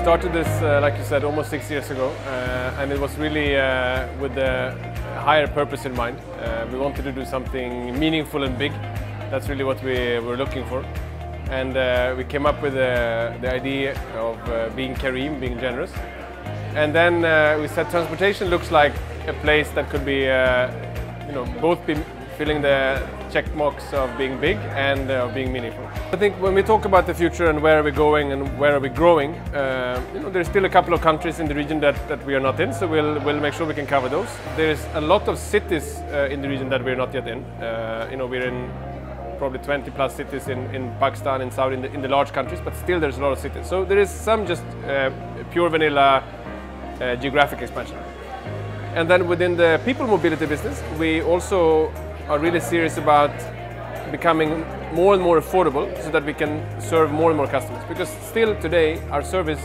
started this, like you said, almost 6 years ago, and it was really with a higher purpose in mind. We wanted to do something meaningful and big. That's really what we were looking for. And we came up with the idea of being Careem, being generous. And then we said transportation looks like a place that could be, both be filling the check marks of being big and being meaningful. I think when we talk about the future and where are we going and where are we growing, there's still a couple of countries in the region that we are not in, so we'll make sure we can cover those. There's a lot of cities in the region that we're not yet in. We're in probably 20 plus cities in Pakistan and Saudi, in the large countries, but still there's a lot of cities. So there is some just pure vanilla geographic expansion. And then within the people mobility business, we also are really serious about becoming more and more affordable so that we can serve more and more customers. Because still today, our service,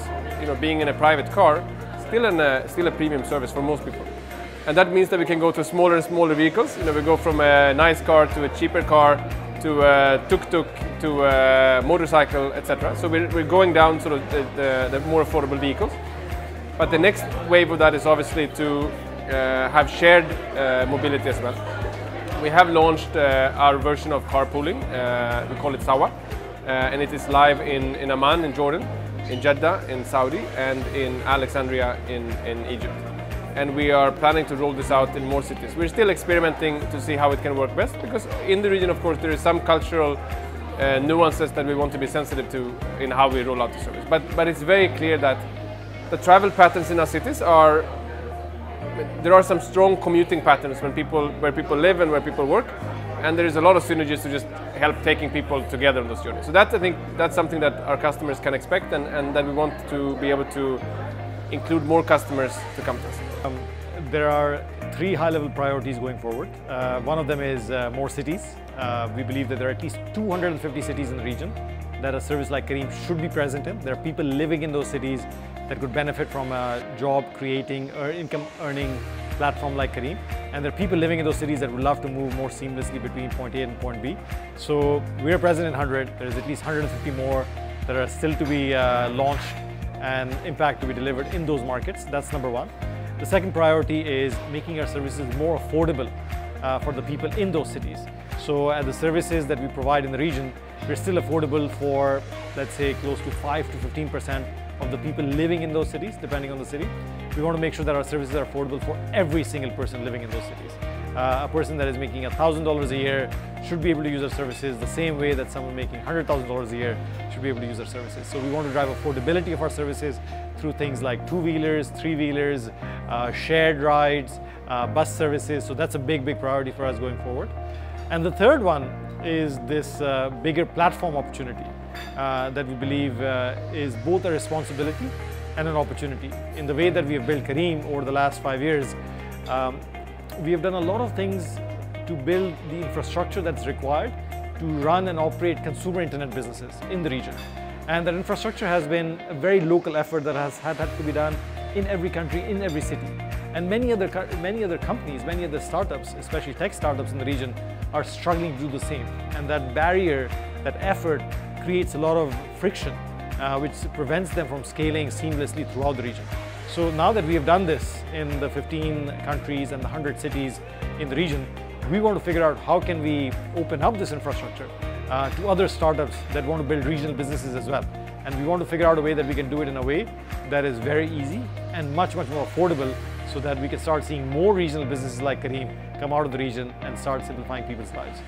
being in a private car, still a premium service for most people. And that means that we can go to smaller and smaller vehicles. We go from a nice car to a cheaper car, to a tuk-tuk, to a motorcycle, etc. So we're going down sort of the more affordable vehicles. But the next wave of that is obviously to have shared mobility as well. We have launched our version of carpooling. We call it Sawa, and it is live in Amman in Jordan, in Jeddah in Saudi, and in Alexandria in Egypt. And we are planning to roll this out in more cities. We're still experimenting to see how it can work best, because in the region, of course, there is some cultural nuances that we want to be sensitive to in how we roll out the service. But it's very clear that the travel patterns in our cities there are some strong commuting patterns where people live and where people work, and there is a lot of synergies to just help taking people together on those journeys. So I think that's something that our customers can expect, and that we want to be able to include more customers to come to us. There are 3 high-level priorities going forward. One of them is more cities. We believe that there are at least 250 cities in the region that a service like Careem should be present in. There are people living in those cities that could benefit from a job-creating or income-earning platform like Careem. And there are people living in those cities that would love to move more seamlessly between point A and point B. So we're present in 100. There's at least 150 more that are still to be launched and impact to be delivered in those markets. That's number 1. The second priority is making our services more affordable for the people in those cities. So the services that we provide in the region, we're still affordable for, let's say, close to 5 to 15% of the people living in those cities, depending on the city. We want to make sure that our services are affordable for every single person living in those cities. A person that is making $1,000 a year should be able to use our services the same way that someone making $100,000 a year should be able to use our services. So we want to drive affordability of our services through things like 2-wheelers, 3-wheelers, shared rides, bus services. So that's a big priority for us going forward. And the third one is this bigger platform opportunity that we believe is both a responsibility and an opportunity. In the way that we have built Careem over the last 5 years, we have done a lot of things to build the infrastructure that's required to run and operate consumer internet businesses in the region. And that infrastructure has been a very local effort that has had to be done in every country, in every city. And many other companies, many other startups, especially tech startups in the region, are struggling to do the same. And that barrier, that effort, creates a lot of friction, which prevents them from scaling seamlessly throughout the region. So now that we have done this in the 15 countries and the 100 cities in the region, we want to figure out how can we open up this infrastructure to other startups that want to build regional businesses as well. And we want to figure out a way that we can do it in a way that is very easy and much more affordable, so that we can start seeing more regional businesses like Careem come out of the region and start simplifying people's lives.